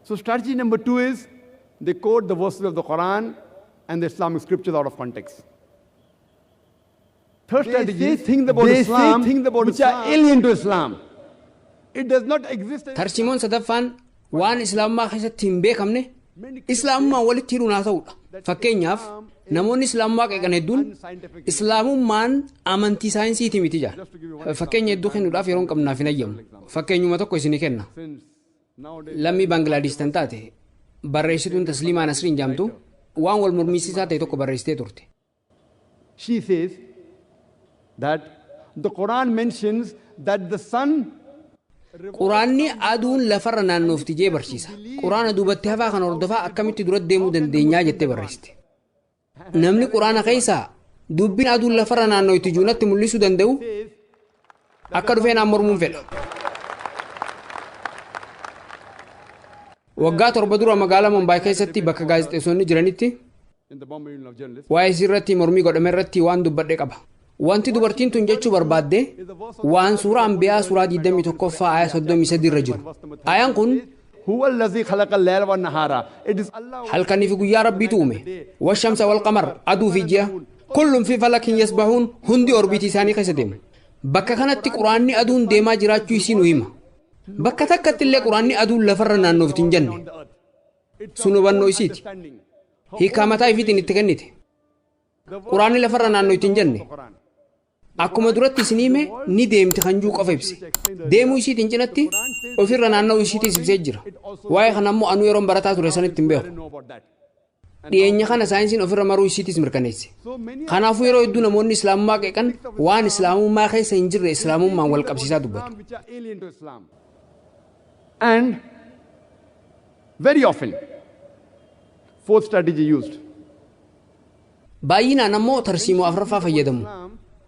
So strategy number 2 is they quote the verses of the Quran and the Islamic scriptures out of context. Third strategy is think about Islam, which are alien to Islam. It does not exist. Tarsiimoon sadaffaan waan islaamummaa keessatti hin beekamne islaamummaa walitti hidhuun haa ta'udha. Fakkeenyaaf namoonni islaamummaa qeeqan hedduun islaamummaan amantii saayinsiiti miti jaa. Fakkeenya hedduu kennuudhaaf yeroo hin qabnaaf hin ayyamu. Fakkeenyuma tokko isinii kenna. Lammii Baangilaadesh tan taate barreessituun Tasliimaa Nasriin jedhamtu waan wal mormisiisaa ta'e tokko barreessitee turte. She says that the Quran mentions that the sun Quraanni aduun lafarra naannoofti jee barsiisa. Quraana duubatti hafaa kan hordofaa akkamitti dura deemuu dandeenyaa jettee barreessite. Namni quraana keessaa dubbiin aduun lafarra naannootti juunatti mul'isuu danda'u akka dhufee naan mormuun fedha. Waggaa 7 dura magaalaa Mumbai keessatti bakka gaazexeessonni jiranitti waa'ee sirratti mormii godhame irratti waan dubbadhe qaba. Wanti dubartiin tun jechuu barbaadde waan suuraa Anbiyaa suuraa 21ffaa ayaa 33 irra jiru. Ayaan kun halkanii fi guyyaa rabbiitu uume. Washamsa wal qamar aduu fi ji'a kullum fi falakin yasbahuun hundi orbiitii isaanii keessa deemu. Bakka kanatti quraanni aduun deemaa jiraachuu isii nu hima. Bakka takkatti illee quraanni aduun lafarra naannoofti hin jenne. Sun hubannoo isiiti. Hiikaa mataa ifiitiin itti kennite. Quraanni lafarra naannootti hin jenne. Akkuma duratti isin hime ni deemti kan juu qofa ibse. Deemuu isiitiin cinatti ofirra naanna'uu isiitis ibsee jira. Waa'ee kana ammoo anuu yeroon barataa ture sanitti hin beeku. Dhiyeenya kana saayinsiin ofirra maruu isiitis mirkaneesse. Kanaafuu yeroo hedduu namoonni islaamummaa qeeqan waan islaamummaa keessa hin jirre islaamummaan wal qabsiisaa dubbatu. And very often, fourth strategy used. Baay'inaan ammoo tarsiimoo afuraffaa fayyadamu.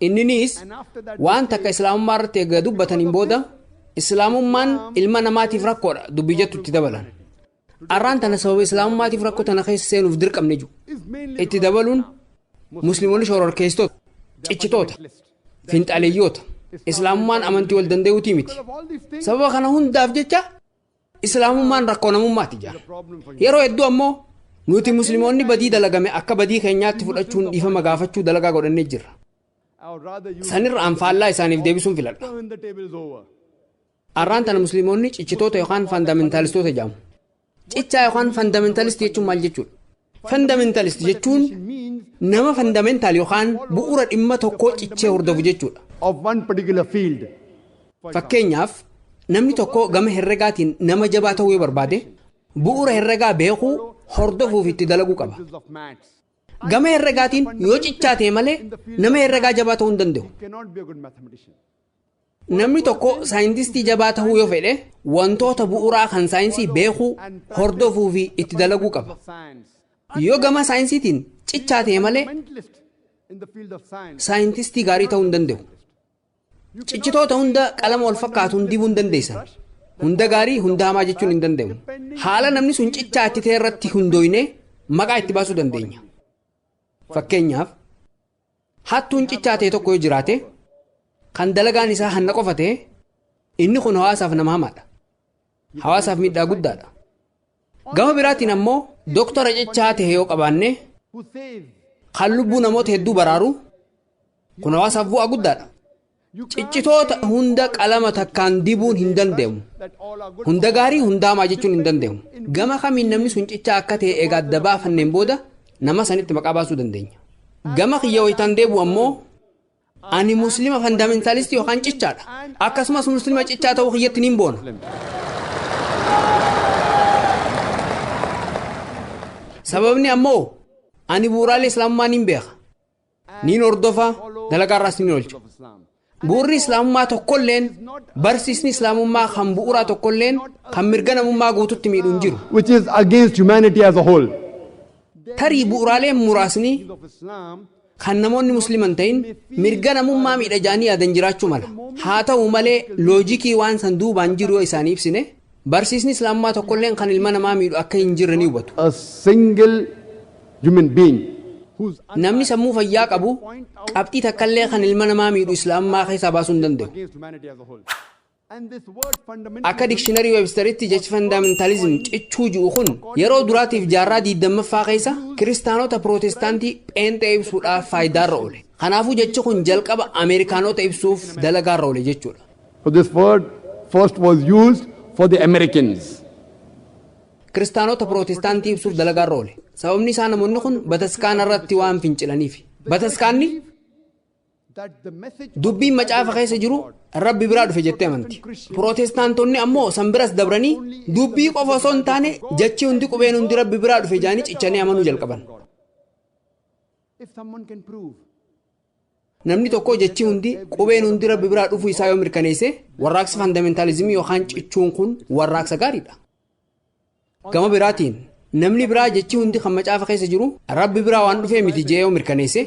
Inninis waan takka islaamummaa irratti eega dubbataniin booda islaamummaan ilma namaatiif rakkoodha dubbii jettu itti dabalan. Arraan tana sababa islaamummaatiif rakkoo tana keessa seenuuf dirqamne jiru. Itti dabaluun musliimoonni shororkeessitoota, ciccitoota, finxaaleeyyoota, islaamummaan amantii wal danda'uutii miti. Sababa kana hundaaf jecha islaamummaan rakkoo namummaati jira. Yeroo hedduu ammoo nuti musliimoonni badii dalagame akka badii keenyaatti fudhachuun dhiifama gaafachuu dalagaa godhannee jirra. Sanirra anfaallaa isaaniif deebisuun filadha. Arraan tana musliimoonni ciccitoota yookaan fandaamentaalistoota jedhamu. Ciccaa yookaan fandaamentaalistii jechuun maal jechuudha? Fandaamentaalistii jechuun nama fandaamentaal yookaan bu'uura dhimma tokkoo cichee hordofu jechuudha. Fakkeenyaaf namni tokko gama herregaatiin nama jabaa ta'uu yoo barbaade bu'uura herregaa beekuu hordofuuf itti dalaguu qaba. Gama herregaatiin yoo cichaa ta'e malee nama herregaa jabaa ta'uu hin danda'u. Namni tokko saayintistii jabaa ta'uu yoo fedhe wantoota bu'uuraa kan saayinsii beekuu hordofuu fi itti dalaguu qaba. Yoo gama saayinsiitiin cichaa ta'e malee saayintistii gaarii ta'uu hin danda'u. Ciccitoota hunda qalama wal fakkaatuun dibuu hin dandeessan. Hunda gaarii hunda hamaa jechuun hin danda'u. Haala namni sun cichaa itti ta'e irratti hundooyne maqaa itti baasuu dandeenya. Fakkeenyaaf hattuun cichaa ta'e tokko yoo jiraate kan dalagaan isaa hanna qofa ta'e inni kun hawaasaaf nama hamaadha. Hawaasaaf miidhaa guddaadha. Gama biraatiin ammoo doktora cichaa ta'e yoo qabaanne kan lubbuu namoota hedduu baraaru kun hawaasaaf bu'aa guddaadha. Ciccitoota hunda qalama takkaan dibuun hin danda'amu. Hunda gaarii hunda hamaa jechuun hin danda'amu. Gama kamiin namni sun cichaa akka ta'e egaa adda baafanneen booda nama sanitti maqaa baasuu dandeenya. Gama kiyya wayitaan deebi'u ammoo ani muslima fandaamentaalistii yookaan cichaadha. Akkasumas muslima cichaa ta'uu kiyyatti niin boona. Sababni ammoo ani bu'uuraalee islaamummaa niin beeka. Niin hordofa dalagaarraas niin oolcha. Bu'uurri islaamummaa tokkolleen barsiisni islaamummaa kan bu'uuraa tokkolleen kan mirga namummaa guututti miidhu hin jiru. Which is against humanity as a whole. Tarii bu'uuraaleen muraasni kan namoonni musliman ta'in mirga namummaa miidha jaanii yaadan jiraachuu mala. Haa ta'u malee loojikii waan san duubaan jiru isaanii ibsine barsiisni islaamummaa tokkolleen kan ilma namaa miidhu akka hin jirre ni hubatu. A single human being namni sammuu fayyaa qabu qabxii takkallee kan ilma namaa miidhu islaamummaa keessaa baasuu hin danda'u. And this word Akka dikshiinarii Websteritti jechi fundamentalism cichuu ji'u kun yeroo duraatiif jaarraa 20ffaa keessa kiristaanota pirootestaantii pheenxee ibsuudhaaf faayidaarra oole. Kanaafuu jechi kun jalqaba Ameerikaanota ibsuuf dalagaarra oole jechuudha. So this word first was used for the Americans. Kiristaanota pirootestaantii ibsuuf dalagaarra oole. Sababni isaa namoonni kun bataskaana irratti waan fincilaniif. Bataskaanni dubbiin macaafa keessa jiru rabbi biraa dhufe jettee amanti. Pirootestaantonni ammoo san biras dabranii dubbii qofa osoo hin taane jechi hundi qubeen hundi rabbi biraa dhufe jaanii cichanii amanuu jalqaban. Namni tokko jechi hundi qubeen hundi rabbi biraa dhufuu isaa yoo mirkaneesse warraaqsi fundamentalizimii yookaan cichuun kun warraaqsa gaariidha. Gama biraatiin namni biraa jechi hundi kan macaafa keessa jiru rabbi biraa waan dhufee miti jee yoo mirkaneesse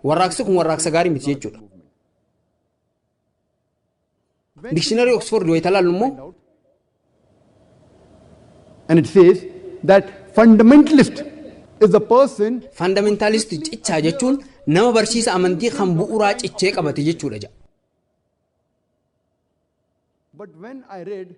warraaqsi kun warraaqsa gaarii miti jechuudha. Dictionary Oxford yoo ilaallu immoo and it says that fundamentalist is a person fundamentalist cichaa jechuun nama barsiisa amantii kan bu'uuraa cichee qabate jechuudha jedha. But when I read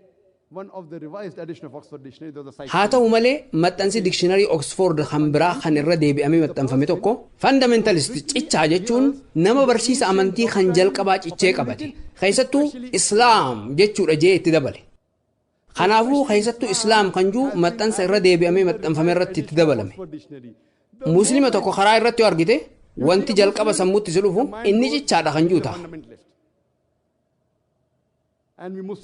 one of the revised edition of Oxford Dictionary, there was a haa ta'u malee maxxansi Dictionary Oxford kan biraa kan irra deebi'amee maxxanfame tokko fundamentalist cichaa jechuun nama barsiisa amantii kan jalqabaa cichee qabate keessattuu Islaam jechuudha jee itti dabale. Kanaafuu keessattuu Islaam kan jiru maxxansa irra deebi'amee maxxanfame irratti itti dabalame. Muslima tokko karaa irratti yoo argite wanti jalqaba sammuutti si dhufu inni cichaadha kan jiru ta'a.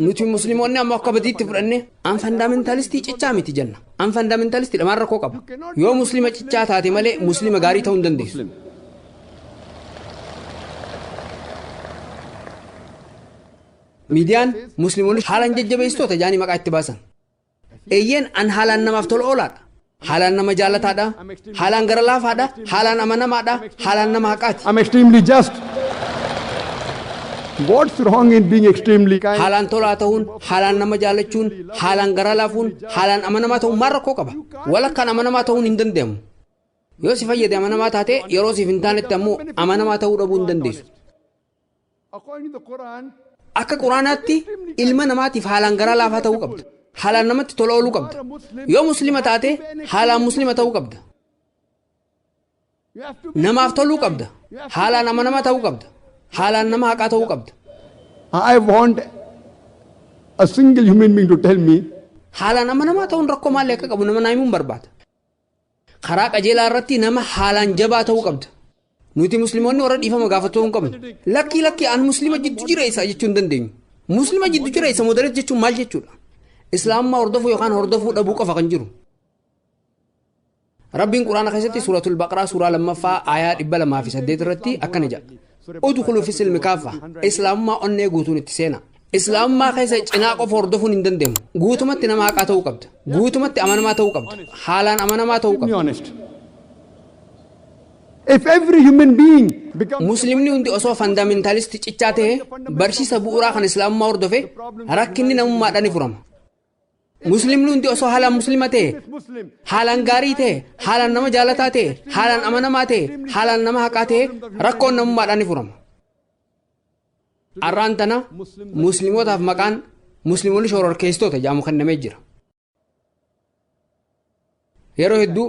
Nuti Musliimoonni ammoo akka badiitti fudhanne an fundamentalistii cichaa miti jenna. An fundamentalistii dhamaan rakkoo qaba. Yoo muslima cichaa taate malee muslima gaarii ta'uu hin dandeessu. Miidiyaan Musliimoonni haalaan jajjabeessitoota jaanii maqaa itti baasan. Eeyyeen an haalaan namaaf tola oolaadha. Haalaan nama jaalataadha. Haalaan gara laafaadha. Haalaan amanamaadha. Haalaan nama haqaati. I'm extremely just. What's wrong in being extremely kind? Haalaan tolaa ta'uun, haalaan nama jaalachuun, haalaan gara laafuun, haalaan amanamaa ta'uun maal rakkoo qaba? Walakkaan amanamaa ta'uun hin danda'amu. Yoo si fayyade amanamaa taate yeroo siif hin taanetti ammoo amanamaa ta'uu dhabuu hin dandeessu. Akka Quraanaatti ilma namaatiif haalaan gara laafaa ta'uu qabda. Haalaan namatti tola ooluu qabda. Yoo muslima taate haalaan muslima ta'uu qabda. Namaaf toluu qabda. Haalaan amanamaa ta'uu qabda. Haalaan nama haqaa ta'uu qabda. I want a single human being to tell me haalaan amanamaa ta'uun rakkoo maalii akka qabu nama naa himuun barbaada. Karaa qajeelaa irratti nama haalaan jabaa ta'uu qabda. Nuti Musliimoonni warra dhiifama gaafatuu hin qabnu. Lakki an muslima jiddu jireessa jechuu hin dandeenyu. Muslima jiddu jireessa moderate jechuun maal jechuudha? Islaamummaa hordofuu yookaan hordofuu dhabuu qofa kan jiru. Rabbiin Quraana keessatti suuratul Baqaraa suuraa 2ffaa aayaa 208 irratti akkana jedha. Udkhuluu fi silmi kaafa islaamummaa onnee guutuun itti seena. Islaamummaa keessa cinaa qofa hordofuun hin dandeenyu. Guutumatti nama haqaa ta'uu qabda. Guutumatti amanamaa ta'uu qabda. Haalaan amanamaa ta'uu qabda. If every human being becomes Muslimni hundi osoo fundamentalisti cichaa ta'e barsiisa bu'uuraa kan islaamummaa hordofe rakkinni namummaadhaan ni furama. Muslimni hundi osoo haalaan muslima ta'e, haalaan gaarii ta'e, haalaan nama jaalataa ta'e, haalaan amanamaa ta'e, haalaan nama haqaa ta'e rakkoon namummaadhaan ni furama. Arraan tana muslimootaaf maqaan musliimoonni shororkeessitoota jedhamu kennamee jira. Yeroo hedduu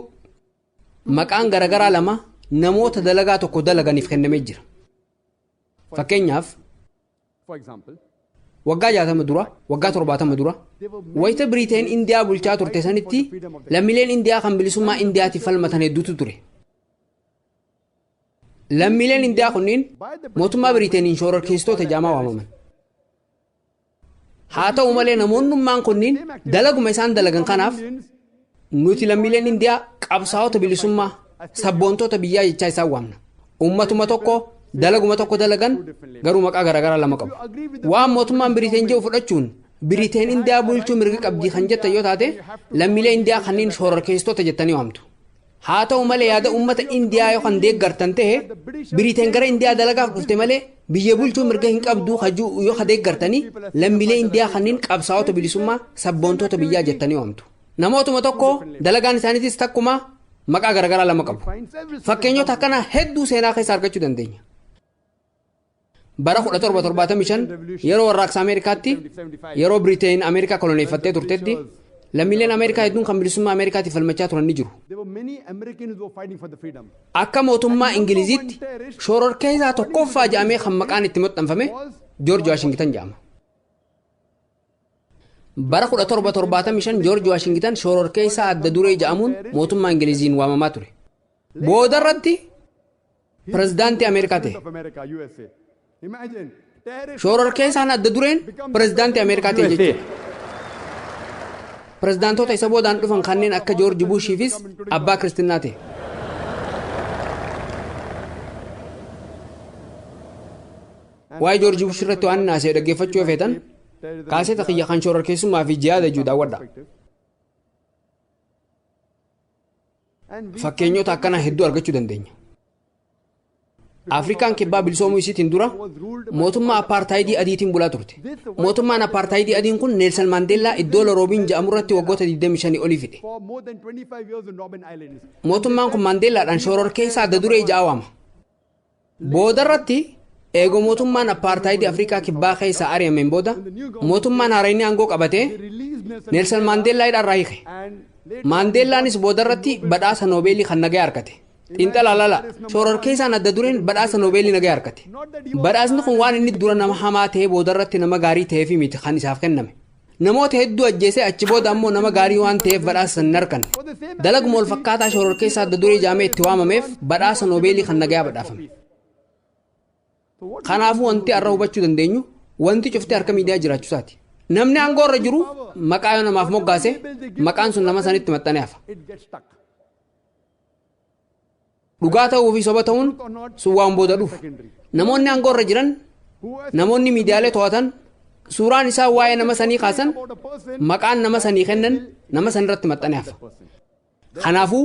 maqaan garagaraa lama namoota dalagaa tokko dalaganiif kennamee jira. Fakkeenyaaf waggaa 60 dura, waggaa 70 dura wayita Biriteen Indiyaa bulchaa turte sanitti lammiileen Indiyaa kan bilisummaa Indiyaatiif falmatan hedduutu ture. Lammiileen Indiyaa kunniin mootummaa Biriteeniin shororkeessitoota jedhamaa waamaman. Haa ta'u malee namoonnummaan kunniin dalaguma isaan dalagan kanaaf nuti lammiileen Indiyaa qabsaa'ota bilisummaa sabboontota biyyaa jechaa isaan waamna. Ummatuma tokko dalaguma tokko dalagan garuu maqaa garagaraa lama qabu. Waan mootummaan Biriteen jedhu fudhachuun Biriteen Indiyaa bulchuu mirga qabdii kan jettan yoo taate lammiilee Indiyaa kanneen shororkeessitoota jettanii waamtu. Haa ta'u malee yaada uummata Indiyaa yoo kan deeggartan ta'e Biriteen gara Indiyaa dalagaaf dhufte malee biyya bulchuu mirga hin qabdu hajuu yoo ka deeggartanii lammiilee Indiyaa kanneen qabsaa'ota bilisummaa sabboontota biyyaa jettanii waamtu. Namootuma tokko dalagaan isaaniitis takkuma maqaa garagaraa lama qabu. Fakkeenyota akkana hedduu seenaa keessa argachuu dandeenya. bara 1775 yeroo warraaqsa Ameerikaatti yeroo Biriteen Ameerikaa koloneeffattee turtetti lammiileen Ameerikaa hedduun kan bilisummaa Ameerikaatiif falmachaa turan ni jiru. There were many Americans who were fighting for the freedom. Akka mootummaa Ingiliziitti shororkeessaa tokkoffaa jedhamee kan maqaan itti maxxanfame George Washington jedhama. bara 1775 George Washington shororkeessaa adda duree jedhamuun mootummaa Ingiliziin waamamaa ture. Booda irratti pirezidaantii Ameerikaa ta'e. Shororkeessaan adda dureen pirezidaantii Ameerikaa ta'e jechuudha. Pirezidaantota isa boodaan dhufan kanneen akka George Bushiifis abbaa kiristinnaa ta'e. Waa'ee George Bush irratti waan naasee dhaggeeffachuu yoo feetan kaaseta xiyya kan shororkeessummaa fi jihaada jiru daawwadha. Fakkeenyota akkanaa hedduu argachuu dandeenya. Afrikaan kibbaa bilisoomuu isiitiin dura mootummaa apartaayidii adiitiin bulaa turte. Mootummaan apartaayidii adiin kun Neelsan Maandeellaa iddoo Laroobiin jedhamu irratti waggoota 25 olii fide. Mootummaan kun Maandeellaadhaan shororkeessaa adda duree ja'a waama. Booda irratti eegoo mootummaan apartaayidii Afrikaa kibbaa keessaa ari'ameen booda mootummaan haarayni aangoo qabatee Neelsan Maandeellaa irraa hiike. Maandeellaanis booda irratti badhaasa Noobeelii kan nagaya argate. Xiinxalaa lala shororkeessaan adda dureen badhaasa Noobeelii nagaya argate. Badhaasni kun waan inni dura nama hamaa ta'ee booda irratti nama gaarii ta'eef miti kan isaaf kenname. Namoota hedduu ajjeesee achi booda ammoo nama gaarii waan ta'eef badhaasa hin arganne. Dalaguma wal fakkaataa shororkeessaa adda duree jaamee itti waamameef badhaasa Noobeelii kan nagayaa badhaafame. Kanaafuu wanti har'a hubachuu dandeenyu wanti cuftee harka miidiyaa jiraachuusaati. Namni aangoo irra jiru maqaa yoo namaaf moggaase maqaan sun nama sanitti maxxanee hafa. Dhugaa ta'uu fi soba ta'uun sun waan booda dhufu. Namoonni aangoo irra jiran namoonni miidiyaalee to'atan suuraan isaa waa'ee nama sanii kaasan maqaan nama sanii kennan nama sanirratti maxxanee hafa. Kanaafuu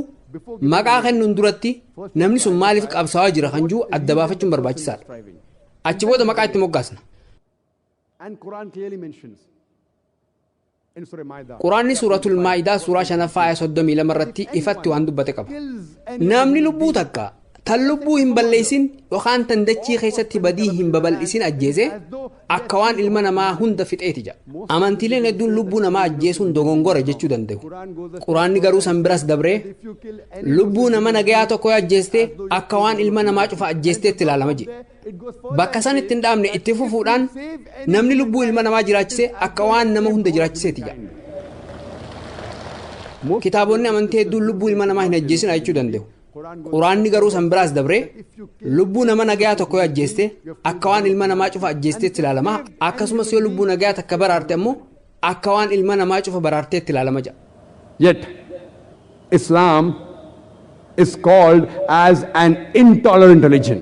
maqaa kennuun duratti namni sun maaliif qabsaa'aa jira kan jiru adda baafachuun barbaachisaadha. Achi booda maqaa itti moggaasna. Quraanni suuratul Maa'idaa suuraa 5:32 irratti ifatti waan dubbate qaba. Namni lubbuu takka tan lubbuu hin balleessin yookaan tan dachii keessatti badii hin babal'isin ajjeese akka waan ilma namaa hunda fixeeti jedha. Amantiileen hedduun lubbuu namaa ajjeesuun dogongora jechuu danda'u. Quraanni garuu san biras dabree lubbuu nama nagayaa tokko ajjeestee akka waan ilma namaa cufa ajjeesteetti ilaalama jedha. Bakka san itti hin dhaabne itti fufuudhaan namni lubbuu ilma namaa jiraachise akka waan nama hunda jiraachiseeti jedha. Kitaabonni amantii hedduun lubbuu ilma namaa hin ajjeesin jechuu danda'u. Quraanni garuu san biraas dabree lubbuu nama nagayaa tokko ajjeeste akka waan ilma namaa cufa ajjeesteetti ilaalama. Akkasumas yoo lubbuu nagayaa takka baraarte ammoo akka waan ilma namaa cufa baraarteetti ilaalama jedha. Yet Islam is called as an intolerant religion.